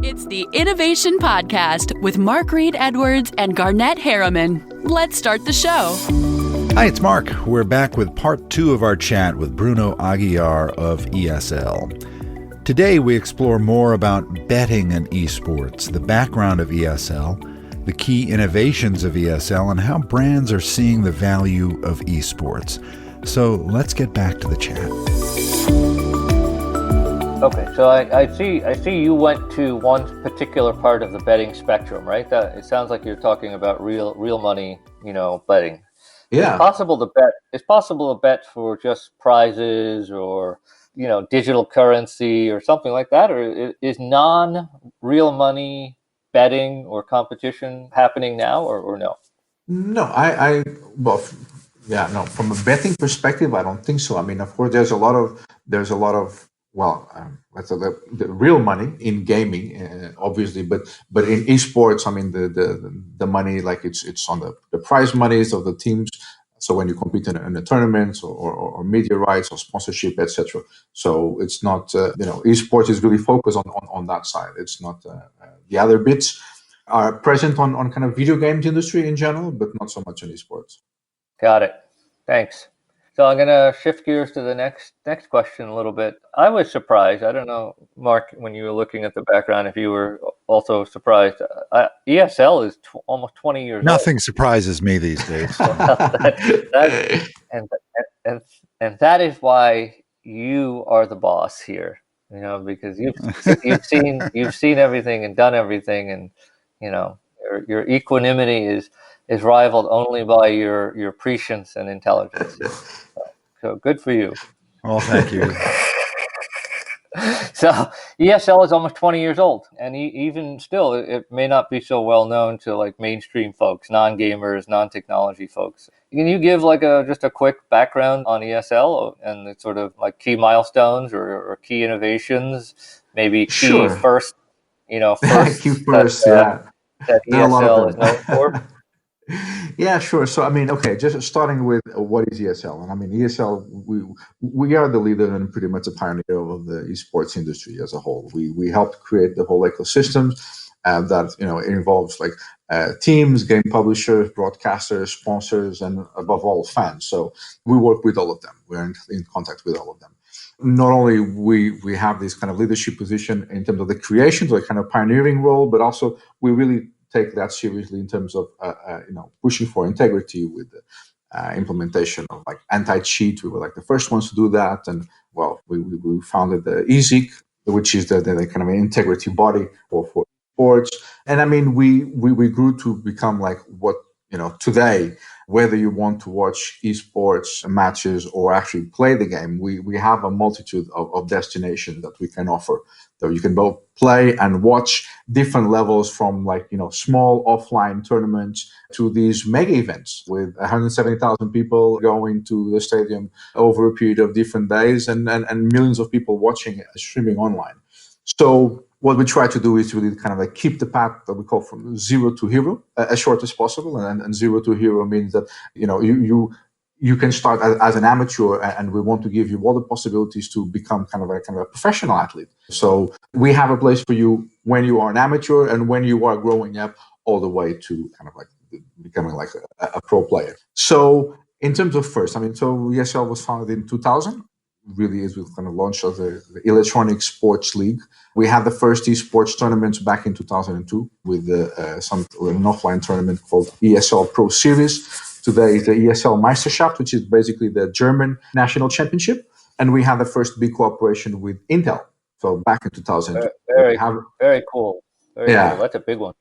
It's the Innovation Podcast with Mark Reed Edwards and Garnet Harriman. Let's start the show. Hi, it's Mark. We're back with part 2 of our chat with Bruno Aguiar of ESL. Today we explore more about betting and esports, the background of ESL, the key innovations of ESL, and how brands are seeing the value of esports. So let's get back to the chat. Okay, so I see you went to one particular part of the betting spectrum, right? That it sounds like you're talking about real money, betting. Yeah. It's possible to bet for just prizes or, digital currency or something like that, or is non-real money betting or competition happening now or no? No, no. From a betting perspective, I don't think so. I mean, of course, there's a lot of let's say the real money in gaming, obviously, but in esports, I mean, the money, like it's on the prize monies of the teams. So when you compete in a tournament or media rights or sponsorship, etc. So it's not, esports is really focused on that side. It's not the other bits are present on kind of video games industry in general, but not so much in esports. Got it. Thanks. So I'm going to shift gears to the next question a little bit. I was surprised. I don't know, Mark, when you were looking at the background, if you were also surprised. ESL is almost 20 years Nothing old. surprises me these days. And that is why you are the boss here, because you've seen everything and done everything, and your equanimity is rivaled only by your prescience and intelligence. So good for you. Well, thank you. So ESL is almost 20 years old, and even still, it may not be so well known to like mainstream folks, non-gamers, non-technology folks. Can you give just a quick background on ESL and the sort of like key milestones or key innovations, maybe key Sure. first, key first, that ESL is known for? Yeah, sure. So, I mean, okay, just starting with what is ESL? And I mean, ESL, we are the leader and pretty much a pioneer of the esports industry as a whole. We helped create the whole ecosystem that, involves like teams, game publishers, broadcasters, sponsors, and above all, fans. So we work with all of them. We're in contact with all of them. Not only we have this kind of leadership position in terms of the creation, so a kind of pioneering role, but also we really take that seriously in terms of pushing for integrity with the implementation of like anti-cheat. We were like the first ones to do that, and we founded the ESIC, which is the kind of an integrity body for sports. And I mean, we grew to become like what today. Whether you want to watch esports matches or actually play the game, we have a multitude of destinations that we can offer. So you can both play and watch different levels from small offline tournaments to these mega events with 170,000 people going to the stadium over a period of different days and millions of people watching it, streaming online. So what we try to do is really kind of like keep the path that we call from zero to hero as short as possible. And zero to hero means that, you can start as an amateur, and we want to give you all the possibilities to become kind of a professional athlete. So we have a place for you when you are an amateur and when you are growing up all the way to kind of like becoming like a pro player. So in terms of first, so ESL was founded in 2000. Really is with kind of launch of the Electronic Sports League. We had the first esports tournaments back in 2002 with an offline tournament called ESL Pro Series. Today is the ESL Meisterschaft, which is basically the German national championship. And we had the first big cooperation with Intel. So back in 2000. Very cool. Very cool. That's a big one.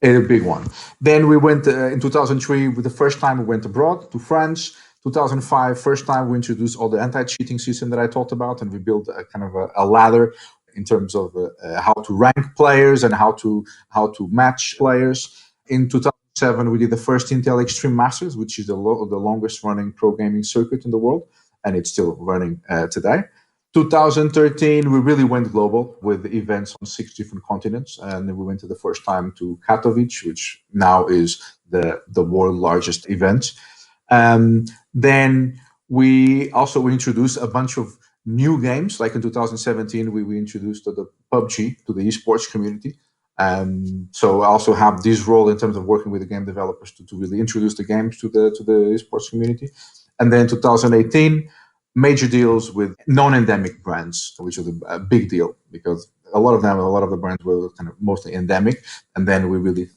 A big one. Then we went in 2003, with the first time we went abroad to France. 2005, first time we introduced all the anti-cheating system that I talked about, and we built a kind of a ladder in terms of how to rank players and how to match players. In 2007, we did the first Intel Extreme Masters, which is the longest running pro gaming circuit in the world, and it's still running today. 2013, we really went global with events on 6 different continents, and then we went to the first time to Katowice, which now is the world's largest event. Then we introduced a bunch of new games. Like in 2017, we introduced the PUBG to the esports community. So I also have this role in terms of working with the game developers to really introduce the games to the esports community. And then 2018, major deals with non-endemic brands, which was a big deal because a lot of the brands were kind of mostly endemic. And then we really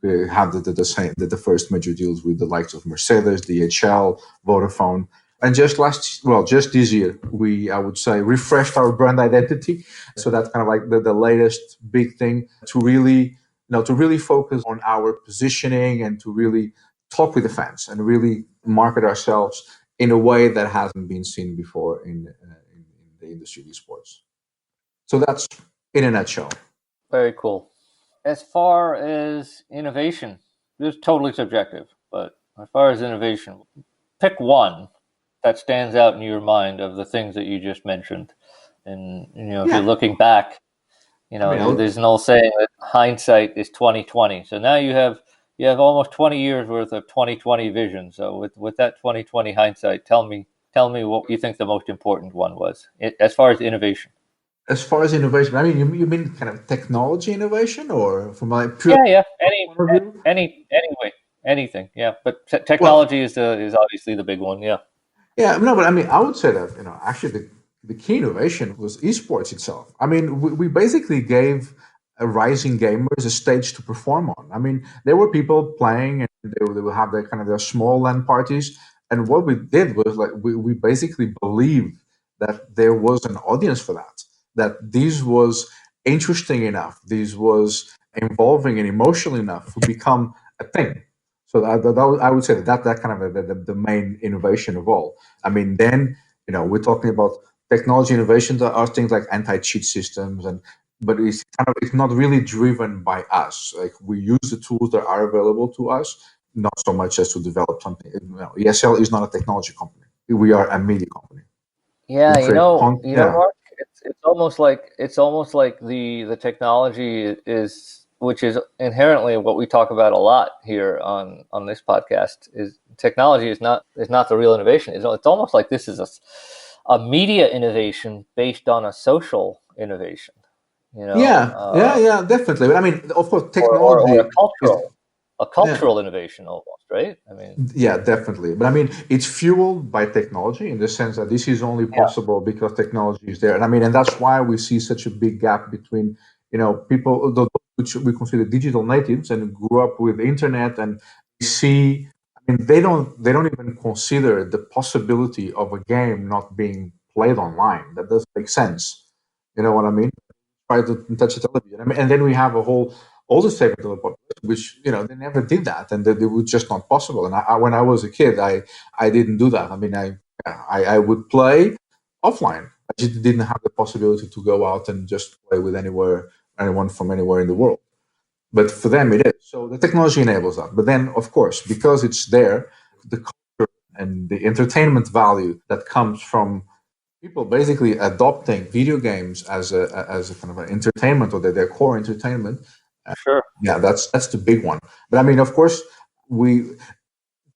had the first major deals with the likes of Mercedes, DHL, Vodafone. And just this year, I would say, refreshed our brand identity. So that's kind of like the latest big thing to really focus on our positioning and to really talk with the fans and really market ourselves in a way that hasn't been seen before in the industry of esports. So that's in a nutshell. Very cool. As far as innovation, this is totally subjective, but as far as innovation, pick one that stands out in your mind of the things that you just mentioned. And if you're looking back, there's an old saying that hindsight is 20/20. So now you have almost 20 years worth of 20/20 vision. So with that 20/20 hindsight, tell me what you think the most important one was as far as innovation. As far as innovation, I mean, you mean kind of technology innovation, or from like pure Yeah. Any way, anything. Yeah, but well, technology is obviously the big one. Yeah. yeah, no, but I mean, I would say that actually the key innovation was esports itself. I mean, we basically gave rising gamers a stage to perform on. I mean, there were people playing, and they would have their kind of their small LAN parties, and what we did was like we basically believed that there was an audience for that, that this was interesting enough, this was involving and emotional enough to become a thing. So I would say that kind of the main innovation of all. I mean, then we're talking about technology innovations that are things like anti-cheat systems, but it's not really driven by us. Like we use the tools that are available to us, not so much as to develop something. ESL is not a technology company. We are a media company. Yeah, We create yeah. Mark, it's almost like the technology is, which is inherently what we talk about a lot here on this podcast, is technology is not the real innovation. It's almost like this is a media innovation based on a social innovation. Yeah, definitely. But I mean, of course, Or technology is. a Yeah, cultural innovation almost, right? I mean, yeah, definitely. But I mean, it's fueled by technology in the sense that this is only yeah, possible because technology is there. And I mean, and that's why we see such a big gap between, people which we consider digital natives and grew up with the internet and see. I mean, they don't even consider the possibility of a game not being played online. That doesn't make sense. You know what I mean? Try to touch the television. I mean, and then we have a whole older segment of the population, which they never did that, and that it was just not possible. And when I was a kid, I didn't do that. I mean, I would play offline. I just didn't have the possibility to go out and just play with anyone from anywhere in the world. But for them, it is. So the technology enables that. But then, of course, because it's there, the culture and the entertainment value that comes from people basically adopting video games as a kind of an entertainment or their core entertainment. sure. Yeah, that's the big one. But I mean, of course, we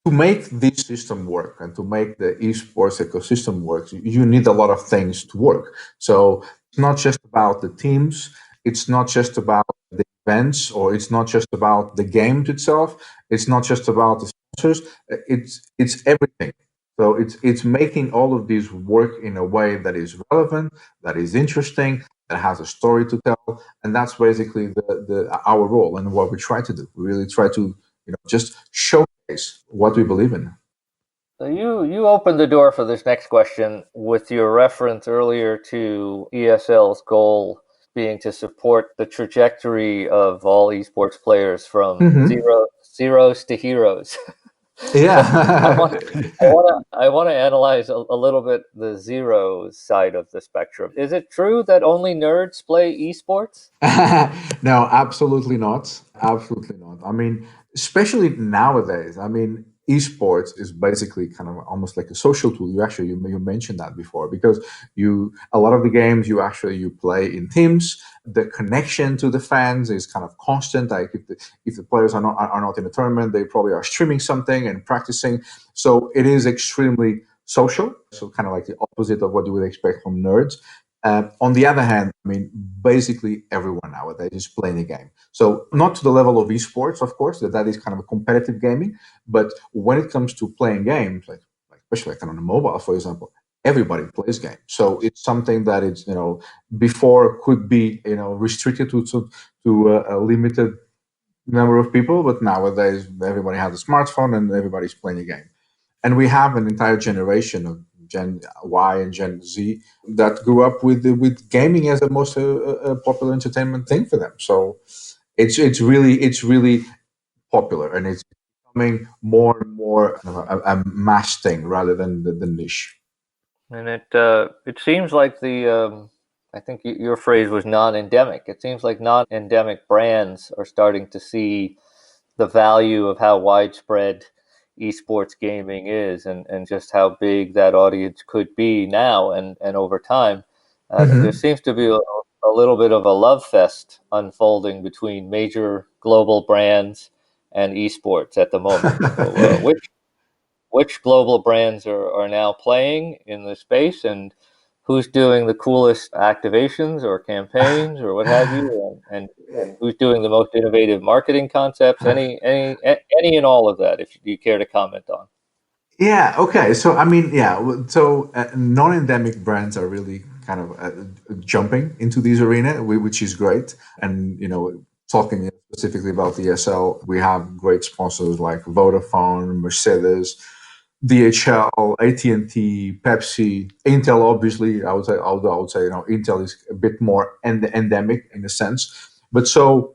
to make this system work and to make the esports ecosystem work, you need a lot of things to work. So it's not just about the teams, it's not just about the events, or it's not just about the game itself, it's not just about the sponsors, it's everything. So it's making all of these work in a way that is relevant, that is interesting, that has a story to tell, and that's basically the our role and what we try to do. We really try to just showcase what we believe in. So you opened the door for this next question with your reference earlier to ESL's goal being to support the trajectory of all esports players from Hmm. zeros to heroes. So Yeah. I want to analyze a little bit the zero side of the spectrum. Is it true that only nerds play esports? No, absolutely not. Absolutely not. I mean, especially nowadays. I mean, esports is basically kind of almost like a social tool. You mentioned that before because a lot of the games you play in teams. The connection to the fans is kind of constant. Like if the players are not in a tournament, they probably are streaming something and practicing. So it is extremely social. So kind of like the opposite of what you would expect from nerds. On the other hand, I mean, basically everyone nowadays is playing a game. So not to the level of esports, of course, that is kind of a competitive gaming. But when it comes to playing games, like especially like on a mobile, for example, everybody plays games. So it's something that is, before could be, restricted to a limited number of people, but nowadays everybody has a smartphone and everybody's playing a game. And we have an entire generation of Gen Y and Gen Z that grew up with gaming as the most popular entertainment thing for them. So it's really popular, and it's becoming more and more a mass thing rather than the niche. And it seems like I think your phrase was non-endemic. It seems like non-endemic brands are starting to see the value of how widespread esports gaming is, and just how big that audience could be now and over time. There Mm-hmm. seems to be a little bit of a love fest unfolding between major global brands and esports at the moment. So, which global brands are now playing in the space, and who's doing the coolest activations or campaigns or what have you, and who's doing the most innovative marketing concepts, any and all of that, if you care to comment on. Yeah. Okay. So I mean, yeah. So non-endemic brands are really kind of jumping into this arena, which is great. And talking specifically about the ESL, we have great sponsors like Vodafone, Mercedes, DHL, AT&T, Pepsi, Intel. Obviously, although I would say Intel is a bit more endemic in a sense. But so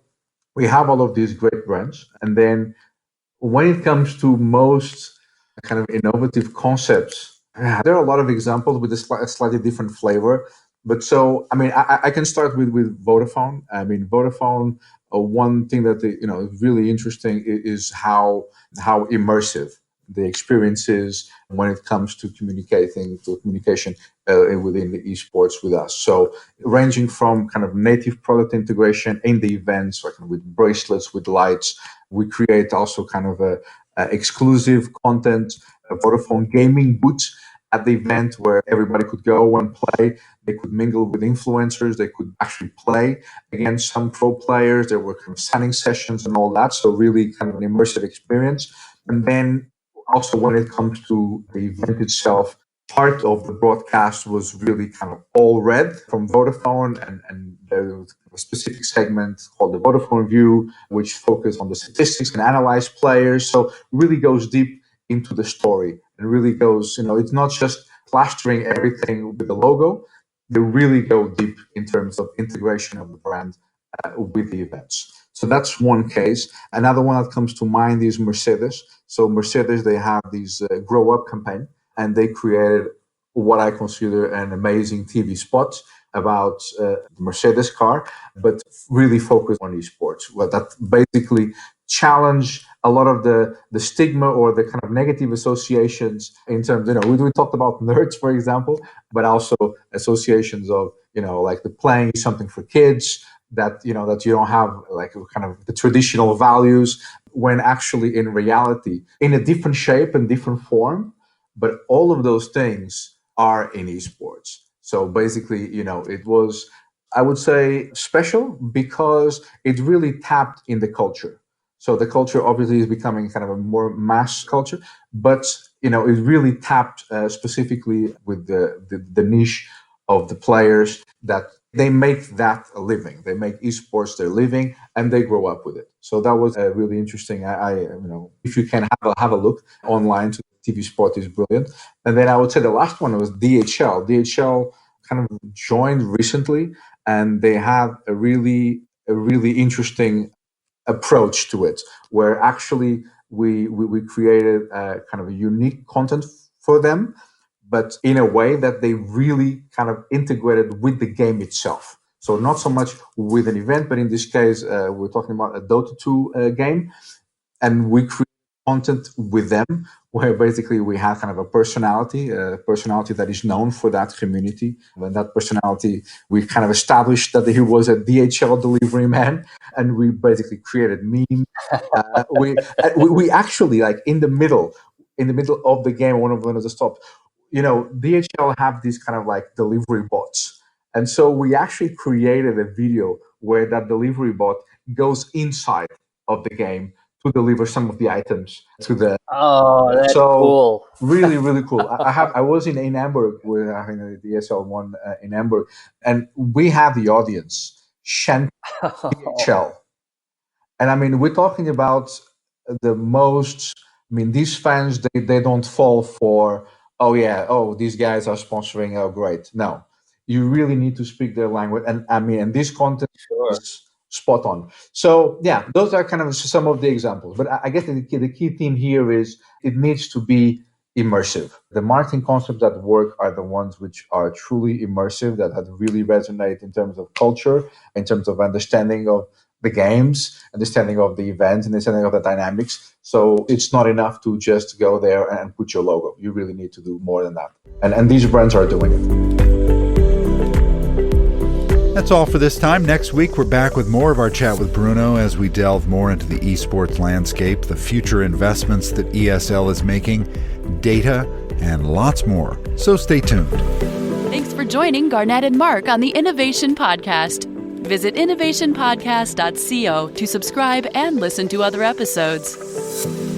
we have all of these great brands, and then when it comes to most kind of innovative concepts, there are a lot of examples with a slightly different flavor. But so, I mean, I can start with Vodafone. I mean, Vodafone. One thing that is really interesting is how immersive the experience is when it comes to communication within the esports with us. So ranging from kind of native product integration in the events, like with bracelets, with lights, we create also kind of a exclusive content, Vodafone gaming booths at the event where everybody could go and play. They could mingle with influencers. They could actually play against some pro players. There were kind of signing sessions and all that. So really kind of an immersive experience. And then also when it comes to the event itself, part of the broadcast was really kind of all red from Vodafone, and there was a specific segment called the Vodafone View, which focused on the statistics and analyze players. So really goes deep into the story and really goes, it's not just plastering everything with the logo. They really go deep in terms of integration of the brand with the events. So that's one case. Another one that comes to mind is Mercedes. So Mercedes, they have these grow up campaign, and they created what I consider an amazing TV spot about the Mercedes car, but really focused on esports. Well, that basically challenge a lot of the stigma or the kind of negative associations in terms, we talked about nerds, for example, but also associations of, like the playing is something for kids, that that you don't have like kind of the traditional values, when actually in reality in a different shape and different form, but all of those things are in esports. So basically, it was, I would say, special because it really tapped in the culture. So the culture obviously is becoming kind of a more mass culture, but it really tapped specifically with the niche of the players, that they make that a living. They make esports their living, and they grow up with it. So that was really interesting. If you can have a look online to TV sport, is brilliant. And then I would say the last one was DHL. DHL kind of joined recently, and they have a really interesting approach to it, where actually we created kind of a unique content for them, but in a way that they really kind of integrated with the game itself. So not so much with an event, but in this case, we're talking about a Dota 2 game, and we create content with them, where basically we have kind of a personality that is known for that community. And that personality, we kind of established that he was a DHL delivery man, and we basically created memes. We actually, like in the middle of the game, one of the stops, DHL have these kind of like delivery bots, And so we actually created a video where that delivery bot goes inside of the game to deliver some of the items to the. Oh, that's So cool. really, really cool. I was in Hamburg with the ESL1 in Hamburg, and we have the audience chant DHL. And I mean, we're talking about the most. I mean, these fans they don't fall for, oh yeah, oh these guys are sponsoring, oh great. No, you really need to speak their language, and I mean, and this content Sure. is spot on. So yeah, those are kind of some of the examples. But I guess the key theme here is it needs to be immersive. The marketing concepts that work are the ones which are truly immersive, that really resonate in terms of culture, in terms of understanding of the games, understanding of the events, and understanding of the dynamics. So it's not enough to just go there and put your logo. You really need to do more than that. And these brands are doing it. That's all for this time. Next week, we're back with more of our chat with Bruno as we delve more into the esports landscape, the future investments that ESL is making, data, and lots more. So stay tuned. Thanks for joining Garnet and Mark on the Innovation Podcast. Visit innovationpodcast.co to subscribe and listen to other episodes.